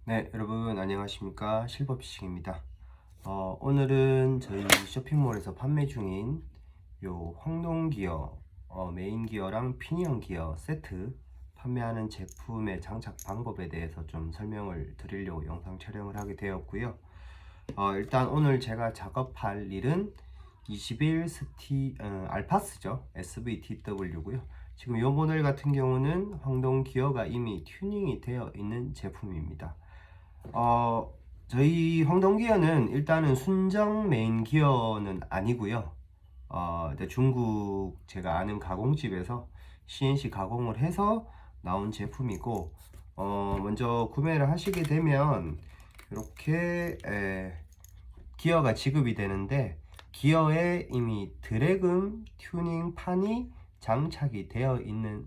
네, 여러분 안녕하십니까? 실버피싱입니다. 오늘은 저희 쇼핑몰에서 판매 중인 요 황동기어 메인 기어랑 피니언 기어 세트 판매하는 제품의 장착 방법에 대해서 좀 설명을 드리려고 영상 촬영을 하게 되었고요. 일단 오늘 제가 작업할 일은 21 알파스죠. SVTW고요. 지금 이 모델 같은 경우는 황동 기어가 이미 튜닝이 되어 있는 제품입니다. 어, 저희 황동기어는 일단은 순정 메인 기어는 아니고요. 중국 제가 아는 가공집에서 CNC 가공을 해서 나온 제품이고, 먼저 구매를 하시게 되면 이렇게 기어가 지급이 되는데, 기어에 이미 드래금 튜닝 판이 장착이 되어 있는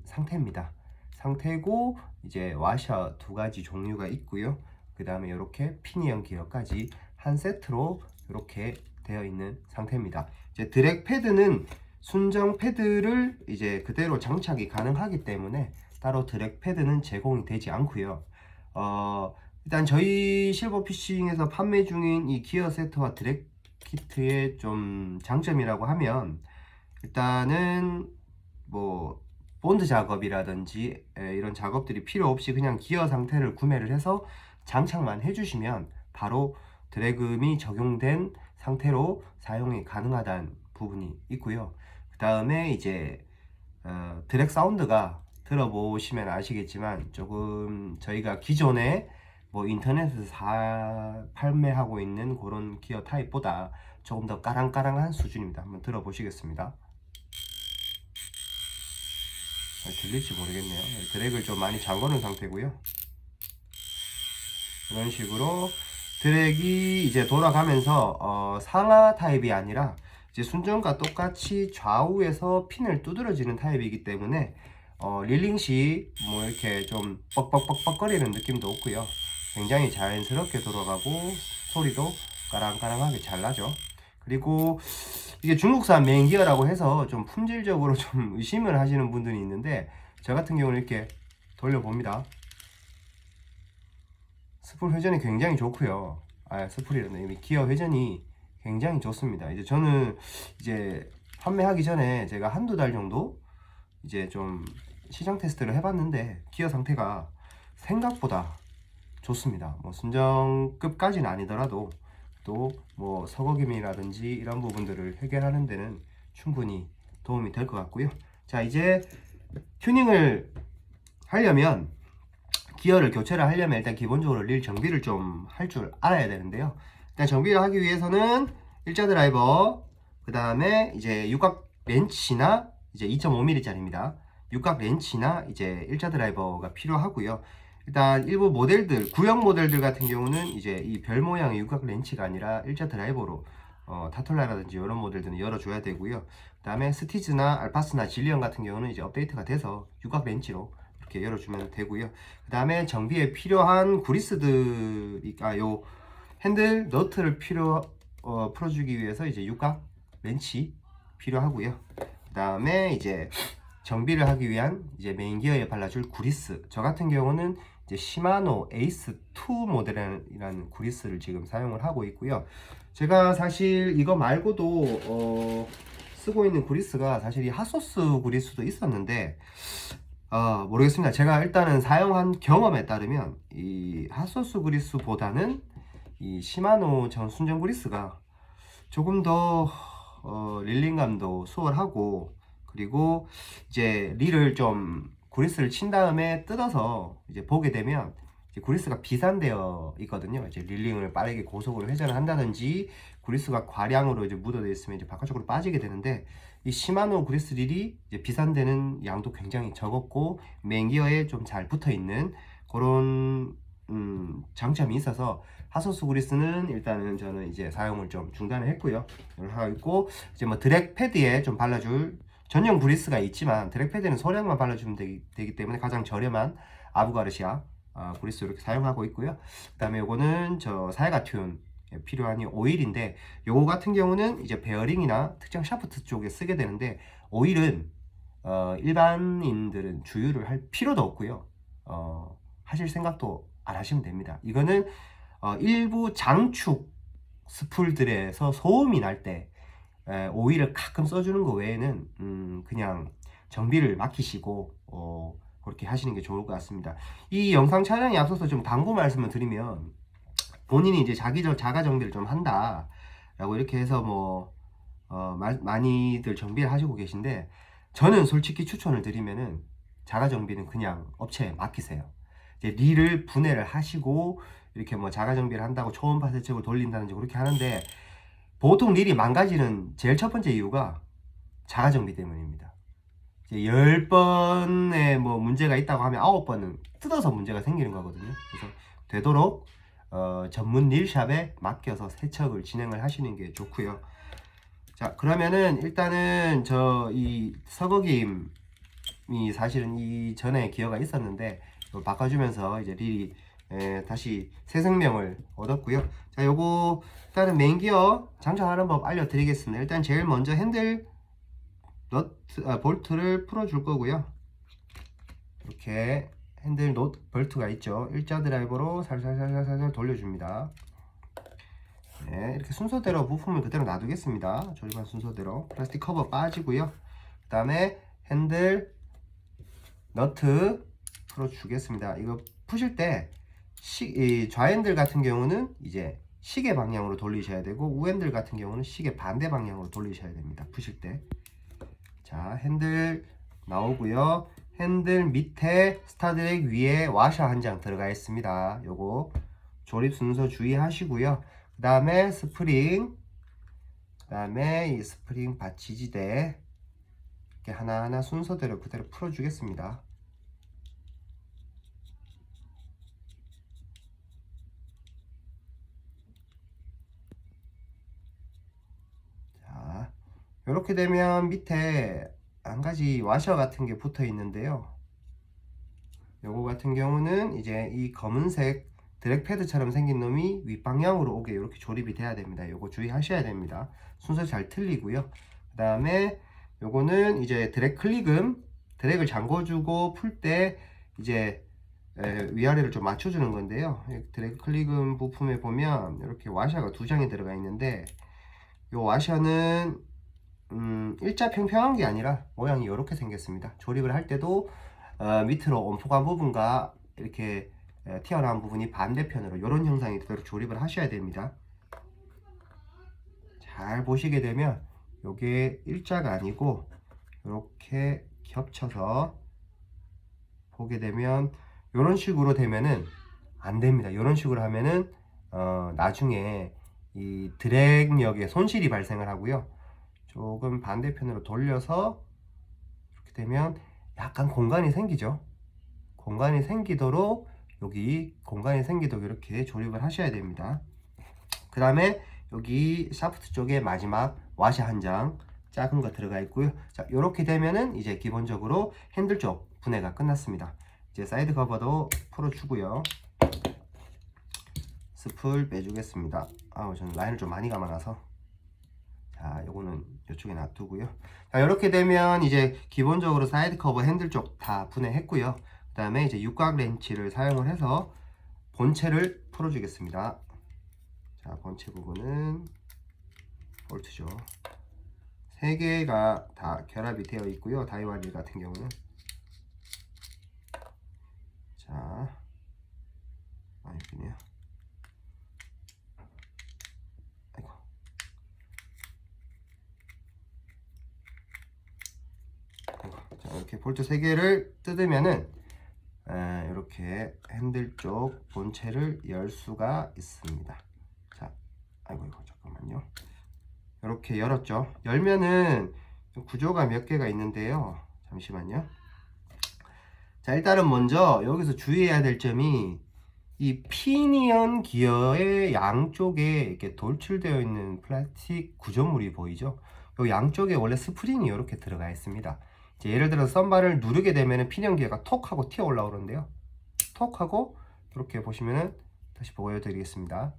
상태고, 이제 와셔 두 가지 종류가 있고요. 그 다음에 이렇게 피니언 기어까지 한 세트로 이렇게 되어 있는 상태입니다. 이제 드랙 패드는 순정 패드를 이제 그대로 장착이 가능하기 때문에 따로 드랙 패드는 제공이 되지 않고요. 일단 저희 실버피싱에서 판매 중인 이 기어 세트와 드랙 키트의 좀 장점이라고 하면, 일단은 뭐 본드 작업이라든지 이런 작업들이 필요 없이 그냥 기어 상태를 구매를 해서 장착만 해주시면 바로 드래그이 적용된 상태로 사용이 가능하다는 부분이 있고요. 그 다음에 이제 드랙 사운드가 들어보시면 아시겠지만, 조금 저희가 기존에 뭐 인터넷에서 판매하고 있는 그런 기어 타입보다 조금 더 까랑까랑한 수준입니다. 한번 들어보시겠습니다. 들릴지 모르겠네요. 드랙을 좀 많이 잠궈놓은 상태고요. 이런 식으로 드랙이 이제 돌아가면서 상하 타입이 아니라 이제 순정과 똑같이 좌우에서 핀을 두드러지는 타입이기 때문에 릴링 시 뭐 이렇게 좀 뻑뻑뻑뻑거리는 느낌도 없고요. 굉장히 자연스럽게 돌아가고 소리도 까랑까랑하게 잘 나죠. 그리고 이게 중국산 메인 기어라고 해서 좀 품질적으로 좀 의심을 하시는 분들이 있는데, 저 같은 경우는 이렇게 돌려봅니다. 스풀 회전이 굉장히 좋고요. 스풀이라는 기어 회전이 굉장히 좋습니다. 이제 저는 이제 판매하기 전에 제가 한두 달 정도 이제 좀 시장 테스트를 해봤는데, 기어 상태가 생각보다 좋습니다. 뭐 순정급까지는 아니더라도 또 뭐 서거김이라든지 이런 부분들을 해결하는 데는 충분히 도움이 될 것 같고요. 자, 이제 튜닝을 하려면, 기어를 교체를 하려면 일단 기본적으로 릴 정비를 좀 할 줄 알아야 되는데요. 일단 정비를 하기 위해서는 일자 드라이버, 그 다음에 이제 육각 렌치나 이제 2.5mm 짜리입니다. 육각 렌치나 이제 일자 드라이버가 필요하고요. 일단 일부 모델들, 구형 모델들 같은 경우는 이제 이 별 모양의 육각 렌치가 아니라 일자 드라이버로 타톨라라든지 이런 모델들은 열어줘야 되고요. 그 다음에 스티즈나 알파스나 질리언 같은 경우는 이제 업데이트가 돼서 육각 렌치로 이렇게 열어주면 되고요. 그 다음에 정비에 필요한 구리스들이 요 핸들 너트를 풀어주기 위해서 이제 육각 렌치 필요하고요. 그 다음에 이제 정비를 하기 위한 이제 메인 기어에 발라줄 구리스, 저 같은 경우는 이제 시마노 에이스 2 모델이라는 구리스를 지금 사용을 하고 있고요. 제가 사실 이거 말고도 쓰고 있는 구리스가 사실 이 핫소스 구리스도 있었는데, 모르겠습니다. 제가 일단은 사용한 경험에 따르면 이 핫소스 그리스보다는 이 시마노 전 순정 그리스가 조금 더 릴링감도 수월하고, 그리고 이제 릴을 좀 그리스를 친 다음에 뜯어서 이제 보게 되면 이제 그리스가 비산되어 있거든요. 이제 릴링을 빠르게 고속으로 회전을 한다든지 그리스가 과량으로 이제 묻어져 있으면 이제 바깥쪽으로 빠지게 되는데, 이 시마노 그리스 릴이 이제 비산되는 양도 굉장히 적었고 메인 기어에 좀 잘 붙어 있는 그런 장점이 있어서 하소스 그리스는 일단은 저는 이제 사용을 좀 중단을 했고요. 하고 있고, 이제 뭐 드랙 패드에 좀 발라줄 전용 그리스가 있지만, 드랙 패드는 소량만 발라주면 되기 때문에 가장 저렴한 아부가르시아 그리스 이렇게 사용하고 있고요. 그 다음에 요거는 저 사야가 튠 필요한 이 오일인데, 요거 같은 경우는 이제 베어링이나 특정 샤프트 쪽에 쓰게 되는데, 오일은 일반인들은 주유를 할 필요도 없고요. 하실 생각도 안 하시면 됩니다. 이거는 일부 장축 스풀들에서 소음이 날 때 오일을 가끔 써주는 거 외에는 그냥 정비를 맡기시고 그렇게 하시는 게 좋을 것 같습니다. 이 영상 촬영에 앞서서 좀 당부 말씀을 드리면, 본인이 이제 자가 정비를 좀 한다 라고 이렇게 해서 뭐 많이들 정비를 하시고 계신데, 저는 솔직히 추천을 드리면은 자가 정비는 그냥 업체에 맡기세요. 이제 릴을 분해를 하시고 이렇게 뭐 자가 정비를 한다고 초음파 세척을 돌린다든지 그렇게 하는데, 보통 릴이 망가지는 제일 첫 번째 이유가 자가 정비 때문입니다. 이제 10번에 뭐 문제가 있다고 하면 9번은 뜯어서 문제가 생기는 거거든요. 그래서 되도록 전문 릴샵에 맡겨서 세척을 진행을 하시는 게 좋고요. 자, 그러면은 일단은 이 서거김이 사실은 이전에 기어가 있었는데 이걸 바꿔주면서 이제 릴이 다시 새 생명을 얻었고요. 자, 요거 일단은 메인 기어 장착하는 법 알려드리겠습니다. 일단 제일 먼저 핸들 볼트를 풀어줄 거고요. 이렇게 핸들 볼트가 있죠. 일자 드라이버로 살살살살 돌려줍니다. 네, 이렇게 순서대로 부품을 그대로 놔두겠습니다. 조립한 순서대로. 플라스틱 커버 빠지고요. 그 다음에 핸들 너트 풀어주겠습니다. 이거 푸실 때 이 좌핸들 같은 경우는 이제 시계 방향으로 돌리셔야 되고, 우핸들 같은 경우는 시계 반대 방향으로 돌리셔야 됩니다. 푸실 때. 자, 핸들 나오고요. 핸들 밑에 스타드랙 위에 와셔 한 장 들어가 있습니다. 요거 조립 순서 주의하시고요. 그 다음에 스프링, 그 다음에 이 스프링 받치지대 이렇게 하나하나 순서대로 그대로 풀어주겠습니다. 자, 이렇게 되면 밑에 한 가지 와셔 같은 게 붙어 있는데요. 요거 같은 경우는 이제 이 검은색 드랙 패드처럼 생긴 놈이 윗방향으로 오게 이렇게 조립이 돼야 됩니다. 요거 주의하셔야 됩니다. 순서 잘 틀리고요. 그 다음에 요거는 이제 드랙 클릭음, 드랙을 잠궈주고 풀 때 이제 위아래를 좀 맞춰주는 건데요. 드랙 클릭음 부품에 보면 이렇게 와셔가 두 장이 들어가 있는데, 요 와셔는 일자 평평한 게 아니라 모양이 이렇게 생겼습니다. 조립을 할 때도 밑으로 온폭한 부분과 이렇게 튀어나온 부분이 반대편으로 이런 형상이 되도록 조립을 하셔야 됩니다. 잘 보시게 되면 이게 일자가 아니고 이렇게 겹쳐서 보게 되면 이런 식으로 되면은 안 됩니다. 이런 식으로 하면은 나중에 이 드랙력에 손실이 발생을 하고요. 조금 반대편으로 돌려서 이렇게 되면 약간 공간이 생기죠. 공간이 생기도록 여기 공간이 생기도록 이렇게 조립을 하셔야 됩니다. 그 다음에 여기 샤프트 쪽에 마지막 와셔 한 장 작은 거 들어가 있고요. 자, 이렇게 되면은 이제 기본적으로 핸들 쪽 분해가 끝났습니다. 이제 사이드 커버도 풀어주고요. 스풀 빼주겠습니다. 저는 라인을 좀 많이 감아놔서. 자, 요거는 이쪽에 놔두고요. 자, 이렇게 되면 이제 기본적으로 사이드 커버 핸들 쪽 다 분해했고요. 그 다음에 이제 육각 렌치를 사용을 해서 본체를 풀어주겠습니다. 자, 본체 부분은 볼트죠. 3개가 다 결합이 되어 있고요. 다이와리 같은 경우는. 자, 여기네요. 아이고. 자, 이렇게 볼트 3개를 뜯으면은 이렇게 핸들 쪽 본체를 열 수가 있습니다. 자, 아이고 잠깐만요. 이렇게 열었죠. 열면은 구조가 몇 개가 있는데요. 잠시만요. 자, 일단은 먼저 여기서 주의해야 될 점이 이 피니언 기어의 양쪽에 이렇게 돌출되어 있는 플라스틱 구조물이 보이죠? 이 양쪽에 원래 스프링이 이렇게 들어가 있습니다. 이제 예를 들어서 썬바를 누르게 되면은 피니언 기어가 톡 하고 튀어 올라오는데요. 톡 하고 이렇게 보시면은 다시 보여드리겠습니다.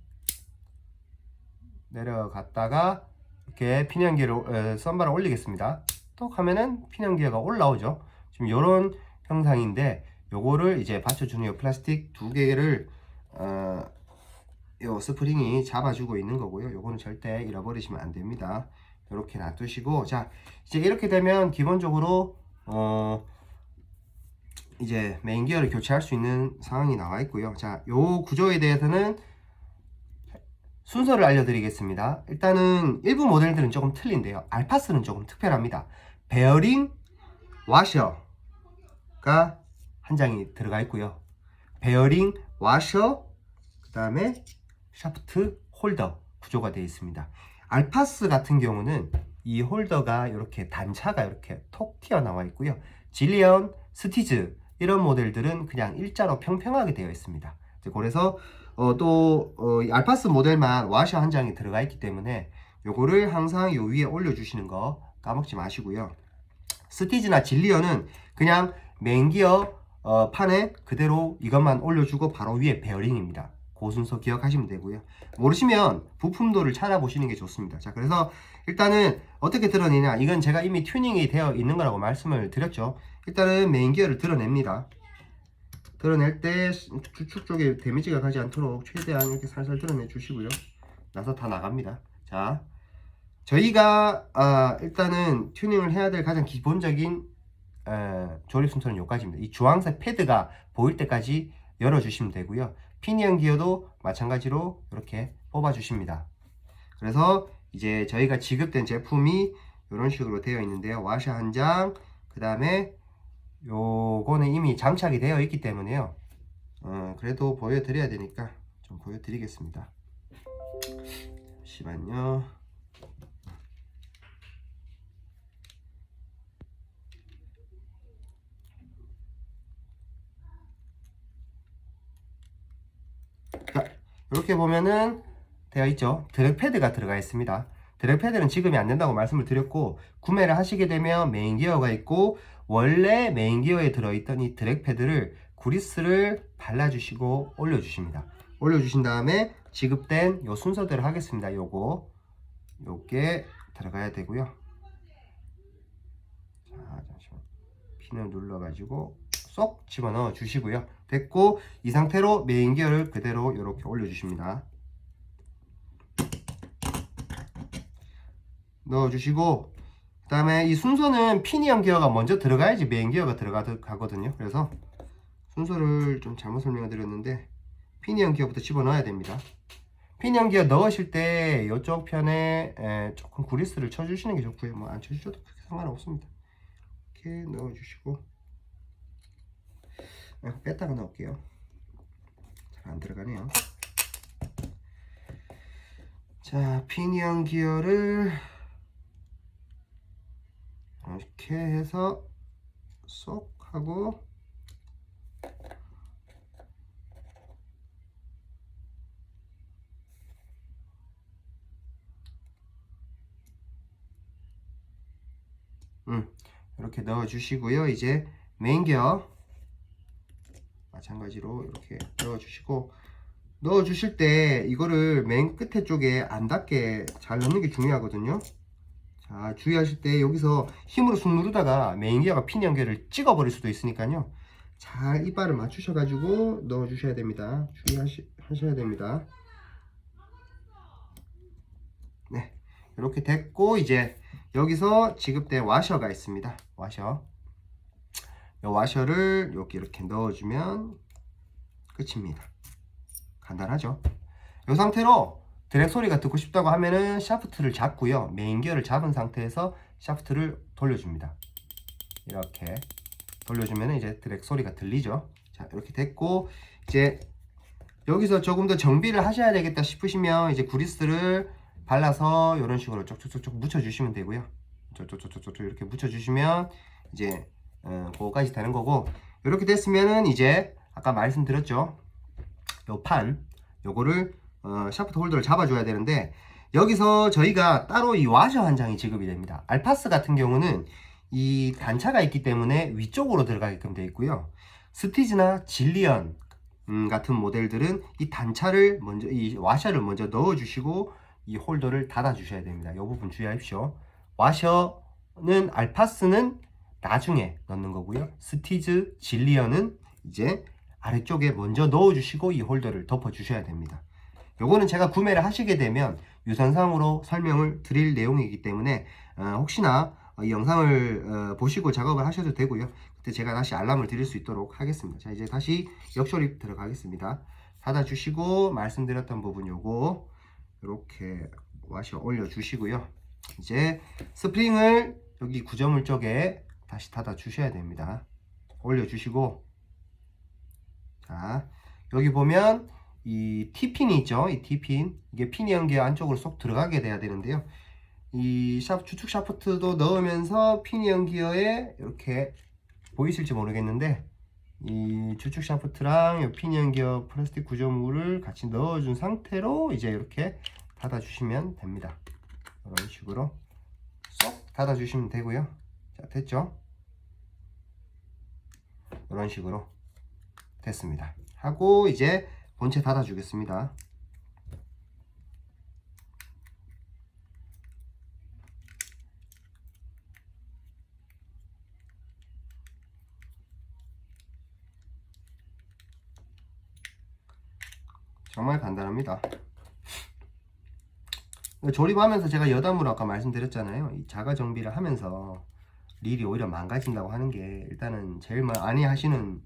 내려갔다가 이렇게 피니언 기어를 썬바를 올리겠습니다. 톡 하면은 피니언 기어가 올라오죠. 지금 이런 형상인데 요거를 이제 받쳐주는 요 플라스틱 두 개를 요 스프링이 잡아주고 있는 거고요. 요거는 절대 잃어버리시면 안 됩니다. 이렇게 놔두시고, 자, 이제 이렇게 되면 기본적으로 이제 메인 기어를 교체할 수 있는 상황이 나와 있고요. 자, 요 구조에 대해서는 순서를 알려드리겠습니다. 일단은 일부 모델들은 조금 틀린데요. 알파스는 조금 특별합니다. 베어링 와셔가 한 장이 들어가 있고요. 베어링 와셔, 그 다음에 샤프트 홀더 구조가 되어 있습니다. 알파스 같은 경우는 이 홀더가 이렇게 단차가 이렇게 톡 튀어나와 있고요. 질리언, 스티즈 이런 모델들은 그냥 일자로 평평하게 되어 있습니다. 그래서 알파스 모델만 와셔 한 장이 들어가 있기 때문에 요거를 항상 요 위에 올려주시는 거 까먹지 마시고요. 스티즈나 질리언은 그냥 메인 기어 판에 그대로 이것만 올려주고 바로 위에 베어링입니다. 그 순서 기억하시면 되고요. 모르시면 부품도를 찾아보시는 게 좋습니다. 자, 그래서 일단은 어떻게 드러내냐, 이건 제가 이미 튜닝이 되어 있는 거라고 말씀을 드렸죠. 일단은 메인 기어를 드러냅니다. 드러낼 때 주축 쪽에 데미지가 가지 않도록 최대한 이렇게 살살 드러내 주시고요. 나서 다 나갑니다. 자, 저희가 일단은 튜닝을 해야 될 가장 기본적인 조립 순서는 여기까지입니다. 이 주황색 패드가 보일 때까지 열어주시면 되고요. 피니언 기어도 마찬가지로 이렇게 뽑아주십니다. 그래서 이제 저희가 지급된 제품이 이런 식으로 되어 있는데요. 와셔 한 장, 그 다음에 요거는 이미 장착이 되어 있기 때문에요. 그래도 보여드려야 되니까 좀 보여드리겠습니다. 잠시만요. 자, 이렇게 보면은 되어 있죠. 드랙 패드가 들어가 있습니다. 드랙 패드는 지급이 안 된다고 말씀을 드렸고, 구매를 하시게 되면 메인 기어가 있고, 원래 메인 기어에 들어있던 이 드랙 패드를 그리스를 발라주시고 올려주십니다. 올려주신 다음에 지급된 요 순서대로 하겠습니다. 요게 들어가야 되고요. 자, 잠시만. 핀을 눌러가지고 쏙 집어넣어 주시고요. 됐고, 이 상태로 메인 기어를 그대로 이렇게 올려주십니다. 넣어주시고, 그 다음에 이 순서는 피니언 기어가 먼저 들어가야지 메인 기어가 들어가거든요. 그래서 순서를 좀 잘못 설명을 드렸는데, 피니언 기어부터 집어넣어야 됩니다. 피니언 기어 넣으실 때 이쪽 편에 조금 그리스를 쳐주시는 게 좋고요. 뭐 안 쳐주셔도 그렇게 상관없습니다. 이렇게 넣어주시고, 뺐다가 넣을게요. 잘 안 들어가네요. 자, 피니언 기어를 이렇게 해서 쏙 하고, 이렇게 넣어 주시고요. 이제 메인 기어 마찬가지로 이렇게 넣어 주시고, 넣어 주실 때 이거를 맨 끝에 쪽에 안 닿게 잘 넣는 게 중요하거든요. 자, 주의하실 때 여기서 힘으로 쑥 누르다가 메인 기어가 피니언 기어를 찍어 버릴 수도 있으니까요. 잘 이빨을 맞추셔 가지고 넣어 주셔야 됩니다. 주의하셔야 됩니다. 네, 이렇게 됐고, 이제 여기서 지급된 와셔가 있습니다. 와셔, 이 와셔를 이렇게 넣어주면 끝입니다. 간단하죠? 이 상태로 드랙 소리가 듣고 싶다고 하면은 샤프트를 잡고요. 메인 기어를 잡은 상태에서 샤프트를 돌려줍니다. 이렇게 돌려주면 이제 드랙 소리가 들리죠. 자, 이렇게 됐고, 이제 여기서 조금 더 정비를 하셔야 되겠다 싶으시면 이제 그리스를 발라서 이런 식으로 쪽쪽쪽쪽 묻혀주시면 되고요. 쪽쪽쪽쪽 이렇게 묻혀주시면 이제 그거까지 되는 거고, 이렇게 됐으면은 이제 아까 말씀드렸죠. 요 판, 요거를 샤프트 홀더를 잡아줘야 되는데, 여기서 저희가 따로 이 와셔 한 장이 지급이 됩니다. 알파스 같은 경우는 이 단차가 있기 때문에 위쪽으로 들어가게끔 되어 있고요. 스티즈나 질리언 같은 모델들은 이 단차를 먼저, 이 와셔를 먼저 넣어주시고 이 홀더를 닫아주셔야 됩니다. 이 부분 주의하십시오. 와셔는 알파스는 나중에 넣는 거고요. 스티즈, 질리언은 이제 아래쪽에 먼저 넣어주시고 이 홀더를 덮어주셔야 됩니다. 요거는 제가 구매를 하시게 되면 유선상으로 설명을 드릴 내용이기 때문에 혹시나 이 영상을 보시고 작업을 하셔도 되고요. 그때 제가 다시 알람을 드릴 수 있도록 하겠습니다. 자, 이제 다시 역조립 들어가겠습니다. 닫아주시고 말씀드렸던 부분 요거 이렇게 와셔 올려주시고요. 이제 스프링을 여기 구조물 쪽에 다시 닫아주셔야 됩니다. 올려주시고, 자, 여기 보면 이 T핀이 있죠. 이 T핀, 이게 핀 연기어 안쪽으로 쏙 들어가게 돼야 되는데요. 이 주축 샤프트도 넣으면서 핀 연기어에 이렇게 보이실지 모르겠는데, 이 주축 샤프트랑 핀 연기어 플라스틱 구조물을 같이 넣어준 상태로 이제 이렇게 닫아주시면 됩니다. 이런 식으로 쏙 닫아주시면 되고요. 자, 됐죠? 이런 식으로 됐습니다. 하고 이제 본체 닫아주겠습니다. 정말 간단합니다. 조립하면서 제가 여담으로 아까 말씀드렸잖아요. 이 자가 정비를 하면서 릴이 오히려 망가진다고 하는 게, 일단은 제일 많이 하시는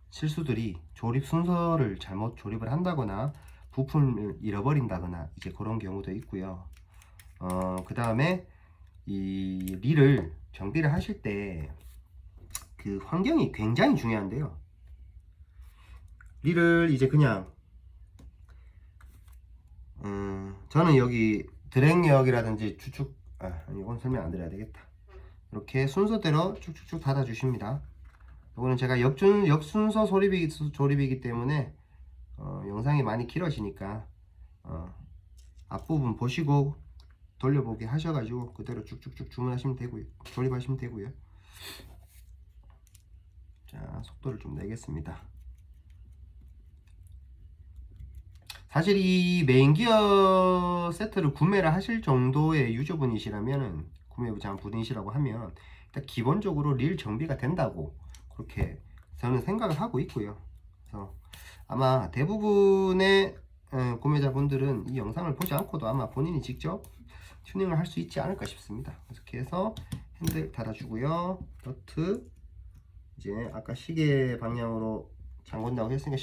실수들이 조립 순서를 잘못 조립을 한다거나 부품을 잃어버린다거나 이제 그런 경우도 있고요. 그 다음에 이 릴을 정비를 하실 때 그 환경이 굉장히 중요한데요. 릴을 이제 그냥 저는 여기 드랙력이라든지 주축, 이건 설명 안 드려야 되겠다. 이렇게 순서대로 쭉쭉쭉 닫아 주십니다. 이거는 제가 역순서 조립이기 때문에 영상이 많이 길어지니까 앞부분 보시고 돌려보기 하셔가지고 그대로 쭉쭉쭉 주문하시면 되고요. 조립하시면 되고요. 자, 속도를 좀 내겠습니다. 사실 이 메인 기어 세트를 구매를 하실 정도의 유저분이시라면은, 구매자분이시라고 하면 일단 기본적으로 릴 정비가 된다고 그렇게 저는 생각을 하고 있고요. 그래서 아마 대부분의 구매자분들은 이 영상을 보지 않고도 아마 본인이 직접 튜닝을 할 수 있지 않을까 싶습니다. 이렇게 해서 핸들 닫아주고요. 너트 이제 아까 시계 방향으로 잠근다고 했으니까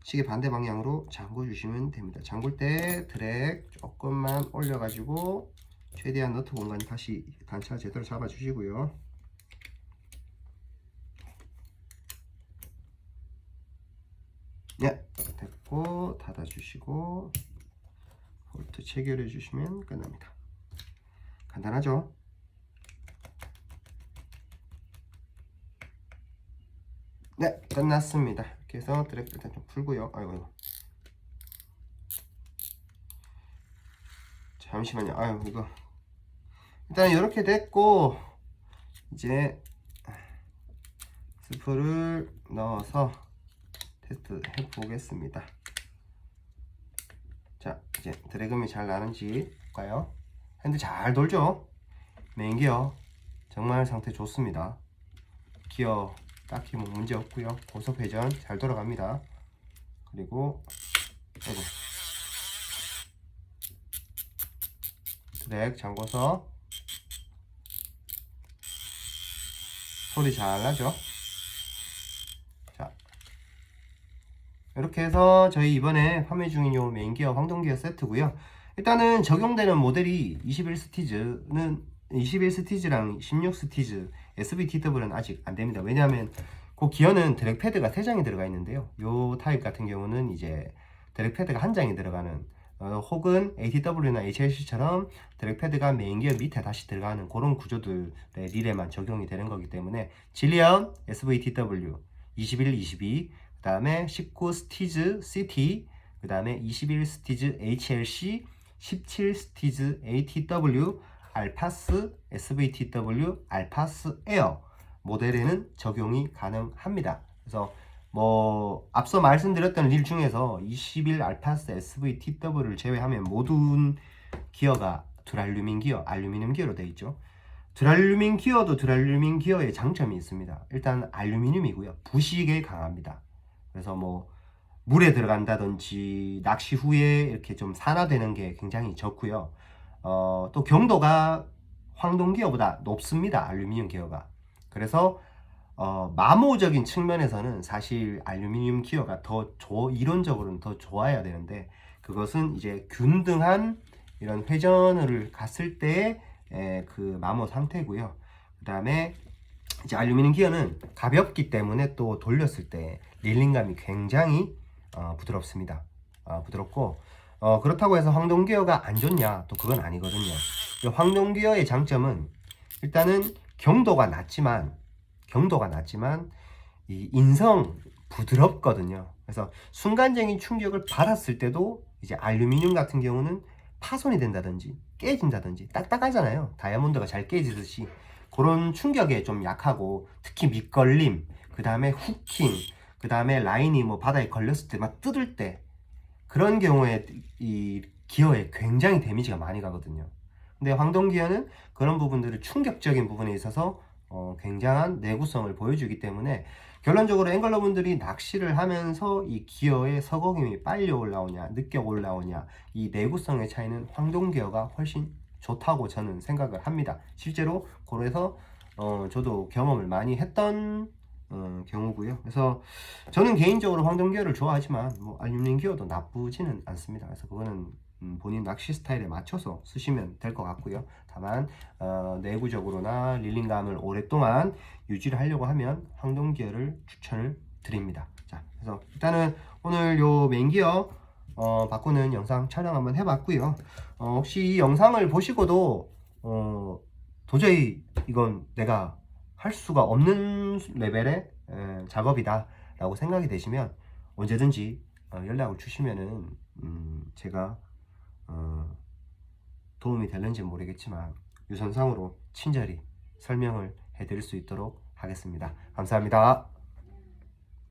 시계 반대 방향으로 잠궈 주시면 됩니다. 잠글 때 드랙 조금만 올려 가지고 최대한 너트 공간 다시 단차 제대로 잡아 주시고요. 네, 됐고 닫아 주시고 볼트 체결해 주시면 끝납니다. 간단하죠? 네, 끝났습니다. 이렇게 해서 드랙 일단 좀 풀고요. 아이고. 잠시만요. 아유, 이거. 일단 이렇게 됐고, 이제 스프를 넣어서 테스트 해 보겠습니다. 자, 이제 드래그이 잘 나는지 볼까요? 핸드 잘 돌죠? 메인 기어 정말 상태 좋습니다. 기어 딱히 뭐 문제 없고요. 고속 회전 잘 돌아갑니다. 그리고 아이고, 드랙 잠궈서 소리 잘 나죠? 자, 이렇게 해서 저희 이번에 판매 중인 요 메인 기어 황동 기어 세트고요. 일단은 적용되는 모델이 21스티즈랑 16스티즈, SVTW는 아직 안 됩니다. 왜냐하면 그 기어는 드랙 패드가 3장이 들어가 있는데요. 요 타입 같은 경우는 이제 드랙 패드가 1장이 들어가는, 혹은 ATW나 HLC처럼 드랙 패드가 메인 기어 밑에 다시 들어가는 그런 구조들의 릴에만 적용이 되는 거기 때문에, 질리언 SVTW 21, 22, 그 다음에 19 스티즈 CT, 그 다음에 21 스티즈 HLC, 17 스티즈 ATW, 알파스 SVTW, 알파스 에어 모델에는 적용이 가능합니다. 그래서 뭐 앞서 말씀드렸던 릴 중에서 21 알파스 SVTW를 제외하면 모든 기어가 알루미늄 기어로 되어 있죠. 드랄루민 기어도 드랄루민 기어의 장점이 있습니다. 일단 알루미늄이고요. 부식에 강합니다. 그래서 뭐 물에 들어간다든지 낚시 후에 이렇게 좀 산화되는 게 굉장히 적고요. 또 경도가 황동 기어보다 높습니다. 알루미늄 기어가. 그래서 마모적인 측면에서는 사실 알루미늄 기어가 이론적으로는 더 좋아야 되는데, 그것은 이제 균등한 이런 회전을 갔을 때의 그 마모 상태고요. 그 다음에 이제 알루미늄 기어는 가볍기 때문에 또 돌렸을 때 릴링감이 굉장히 부드럽습니다. 부드럽고, 그렇다고 해서 황동 기어가 안 좋냐? 또 그건 아니거든요. 황동 기어의 장점은 일단은 경도가 낮지만 이 인성 부드럽거든요. 그래서 순간적인 충격을 받았을 때도 이제 알루미늄 같은 경우는 파손이 된다든지 깨진다든지 딱딱하잖아요. 다이아몬드가 잘 깨지듯이 그런 충격에 좀 약하고, 특히 밑걸림, 그 다음에 후킹, 그 다음에 라인이 뭐 바닥에 걸렸을 때 막 뜯을 때, 그런 경우에 이 기어에 굉장히 데미지가 많이 가거든요. 근데 황동 기어는 그런 부분들을 충격적인 부분에 있어서 굉장한 내구성을 보여주기 때문에, 결론적으로 앵글러 분들이 낚시를 하면서 이 기어의 서거김이 빨리 올라오냐 늦게 올라오냐, 이 내구성의 차이는 황동 기어가 훨씬 좋다고 저는 생각을 합니다. 실제로 그래서 저도 경험을 많이 했던 경우고요. 그래서 저는 개인적으로 황동 기어를 좋아하지만 뭐 알루미늄 기어도 나쁘지는 않습니다. 그래서 그거는 본인 낚시 스타일에 맞춰서 쓰시면 될 것 같고요. 다만 내구적으로나 릴링감을 오랫동안 유지를 하려고 하면 황동 기어를 추천을 드립니다. 자, 그래서 일단은 오늘 요 메인 기어 바꾸는 영상 촬영 한번 해봤고요. 혹시 이 영상을 보시고도 도저히 이건 내가 할 수가 없는 레벨의 작업이다 라고 생각이 되시면 언제든지 연락을 주시면은 제가 도움이 될는지 모르겠지만 유선상으로 친절히 설명을 해드릴 수 있도록 하겠습니다. 감사합니다.